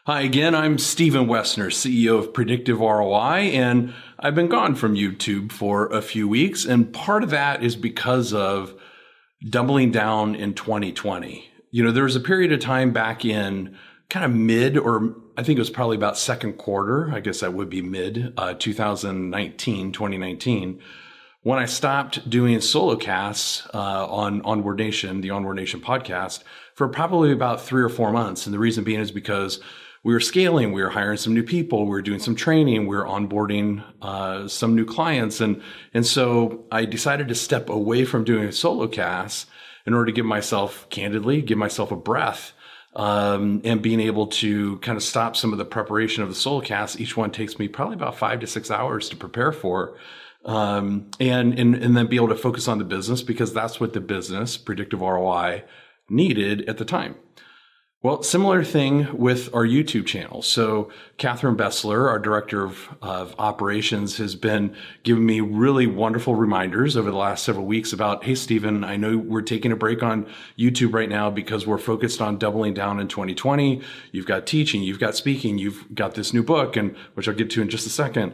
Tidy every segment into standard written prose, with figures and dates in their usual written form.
Hi again, I'm Stephen Wessner, CEO of Predictive ROI, and I've been gone from YouTube for a few weeks, and part of that is because of doubling down in 2020. There was a period of time back in kind of mid, or I think it was probably about second quarter, I guess that would be mid 2019, when I stopped doing solo casts on Onward Nation, the Onward Nation podcast, for probably about 3 or 4 months. And the reason being is because we were scaling, we were hiring some new people, we were doing some training, we were onboarding some new clients. And so I decided to step away from doing a solo cast in order to give myself a breath, and being able to kind of stop some of the preparation of the solo cast. Each one takes me probably about 5 to 6 hours to prepare for. And then be able to focus on the business, because that's what the business, Predictive ROI, needed at the time. Well, similar thing with our YouTube channel. So Catherine Bessler, our director of operations, has been giving me really wonderful reminders over the last several weeks about, hey, Stephen, I know we're taking a break on YouTube right now because we're focused on doubling down in 2020. You've got teaching, you've got speaking, you've got this new book, and which I'll get to in just a second,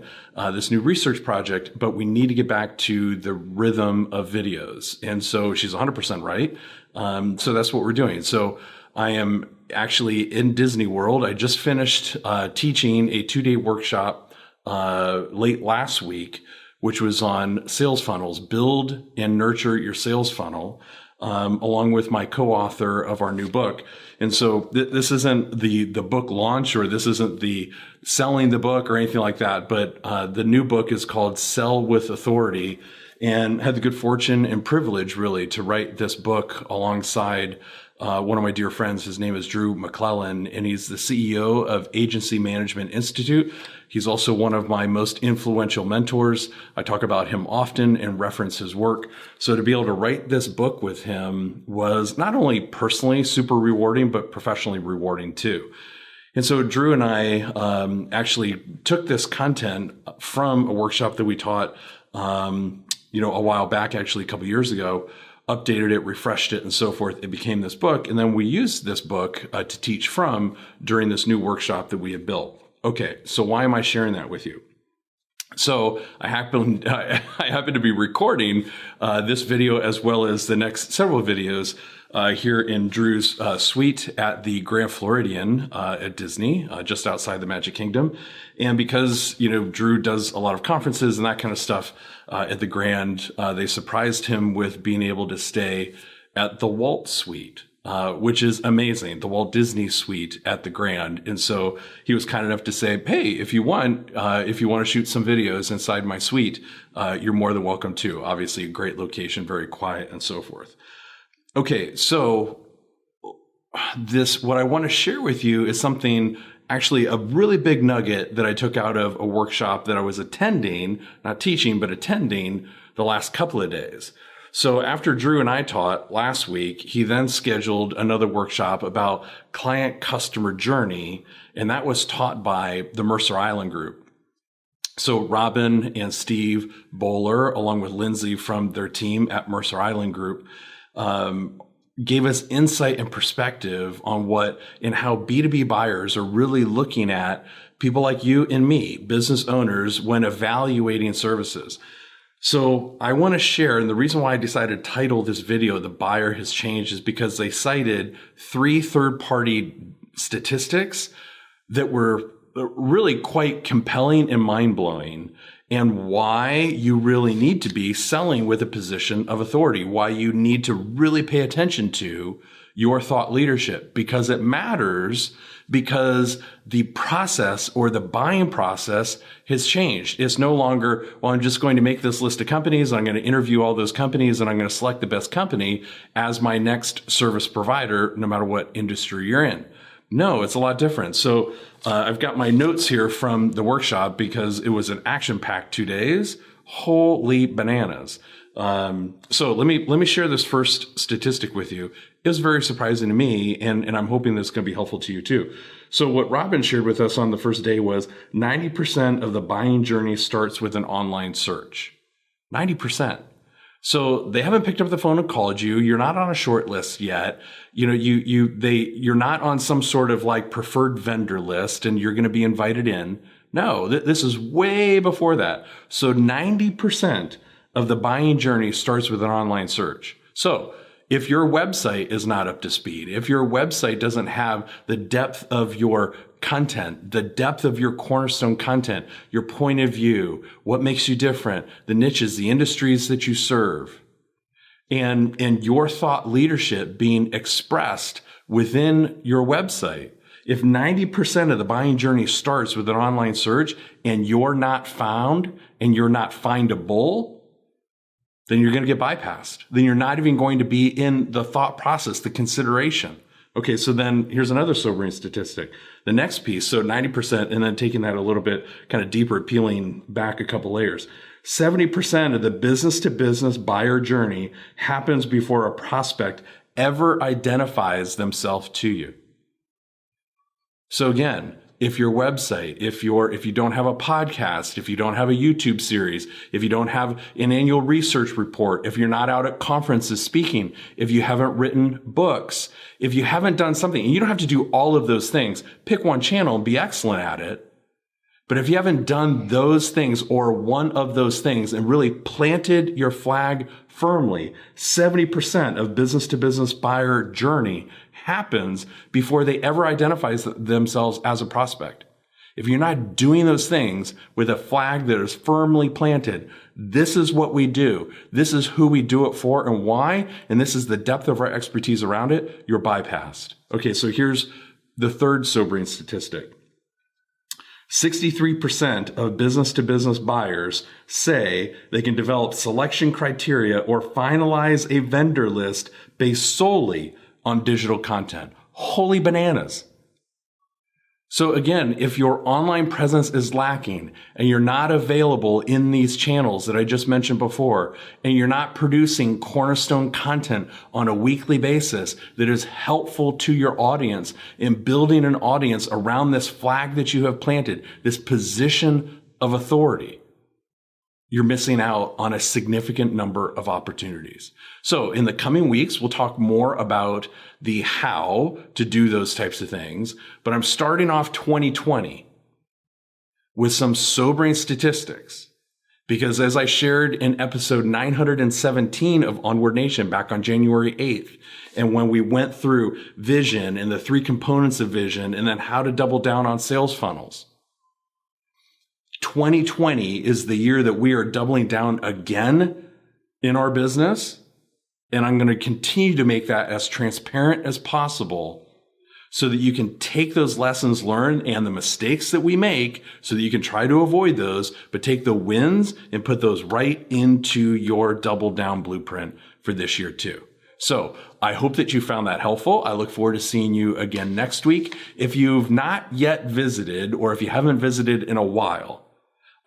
this new research project, but we need to get back to the rhythm of videos. And so she's 100% right. So that's what we're doing. So I am actually in Disney World. I just finished teaching a 2-day workshop late last week, which was on sales funnels, build and nurture your sales funnel, along with my co-author of our new book. And so this isn't the book launch, or this isn't the selling the book or anything like that, but the new book is called Sell with Authority, and had the good fortune and privilege really to write this book alongside one of my dear friends. His name is Drew McClellan, and he's the CEO of Agency Management Institute. He's also one of my most influential mentors. I talk about him often and reference his work. So to be able to write this book with him was not only personally super rewarding, but professionally rewarding too. And so Drew and I actually took this content from a workshop that we taught a while back, actually a couple years ago, updated it, refreshed it, and so forth. It became this book. And then we used this book to teach from during this new workshop that we had built. Okay, so why am I sharing that with you? So I happen to be recording this video as well as the next several videos here in Drew's suite at the Grand Floridian at Disney, just outside the Magic Kingdom. And because, Drew does a lot of conferences and that kind of stuff at the Grand, they surprised him with being able to stay at the Walt Suite, which is amazing, the Walt Disney Suite at the Grand. And so he was kind enough to say, hey, if you want to shoot some videos inside my suite, you're more than welcome to. Obviously a great location, very quiet and so forth. Okay, so what I want to share with you is something, actually a really big nugget that I took out of a workshop that I was attending, not teaching, but attending the last couple of days. So after Drew and I taught last week, he then scheduled another workshop about client customer journey, and that was taught by the Mercer Island group. So Robin and Steve Bowler, along with Lindsay from their team at Mercer Island Group, gave us insight and perspective on what and how B2B buyers are really looking at people like you and me, business owners, when evaluating services. So I want to share, and the reason why I decided to title this video, The Buyer Has Changed, is because they cited 3 third-party statistics that were really quite compelling and mind-blowing, and why you really need to be selling with a position of authority, why you need to really pay attention to your thought leadership, because it matters, because the process or the buying process has changed. It's no longer, well, I'm just going to make this list of companies, I'm going to interview all those companies, and I'm going to select the best company as my next service provider, no matter what industry you're in. No, it's a lot different. So I've got my notes here from the workshop because it was an action-packed 2 days. Holy bananas. So let me share this first statistic with you. It was very surprising to me, and I'm hoping this is going to be helpful to you too. So what Robin shared with us on the first day was 90% of the buying journey starts with an online search. 90%. So they haven't picked up the phone and called you. You're not on a short list yet. You're not on some sort of like preferred vendor list and you're going to be invited in. No, this is way before that. So 90% of the buying journey starts with an online search. So if your website is not up to speed, if your website doesn't have the depth of your content, the depth of your cornerstone content, your point of view, what makes you different, the niches, the industries that you serve, and your thought leadership being expressed within your website. If 90% of the buying journey starts with an online search and you're not found and you're not findable, then you're going to get bypassed. Then you're not even going to be in the thought process, the consideration. Okay, so then here's another sobering statistic. The next piece, so 90%, and then taking that a little bit kind of deeper, peeling back a couple layers. 70% of the business-to-business buyer journey happens before a prospect ever identifies themselves to you. So again, if your website, if you don't have a podcast, if you don't have a YouTube series, if you don't have an annual research report, if you're not out at conferences speaking, if you haven't written books, if you haven't done something, and you don't have to do all of those things, pick one channel and be excellent at it. But if you haven't done those things or one of those things and really planted your flag firmly, 70% of business to business buyer journey happens before they ever identify themselves as a prospect. If you're not doing those things with a flag that is firmly planted, this is what we do. This is who we do it for and why. And this is the depth of our expertise around it. You're bypassed. Okay, so here's the third sobering statistic. 63% of business-to-business buyers say they can develop selection criteria or finalize a vendor list based solely on digital content. Holy bananas. So again, if your online presence is lacking and you're not available in these channels that I just mentioned before, and you're not producing cornerstone content on a weekly basis that is helpful to your audience in building an audience around this flag that you have planted, this position of authority, you're missing out on a significant number of opportunities. So in the coming weeks, we'll talk more about the how to do those types of things, but I'm starting off 2020 with some sobering statistics because as I shared in episode 917 of Onward Nation back on January 8th, and when we went through vision and the 3 components of vision and then how to double down on sales funnels, 2020 is the year that we are doubling down again in our business. And I'm going to continue to make that as transparent as possible so that you can take those lessons learned and the mistakes that we make so that you can try to avoid those, but take the wins and put those right into your double down blueprint for this year too. So I hope that you found that helpful. I look forward to seeing you again next week. If you've not yet visited or if you haven't visited in a while,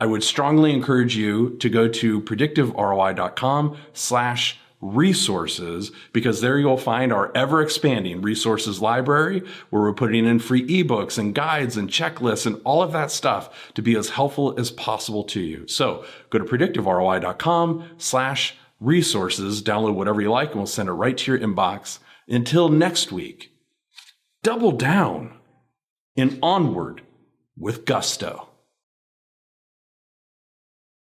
I would strongly encourage you to go to predictiveroi.com/resources because there you'll find our ever expanding resources library where we're putting in free ebooks and guides and checklists and all of that stuff to be as helpful as possible to you. So go to predictiveroi.com/resources, download whatever you like, and we'll send it right to your inbox. Until next week, double down and onward with gusto.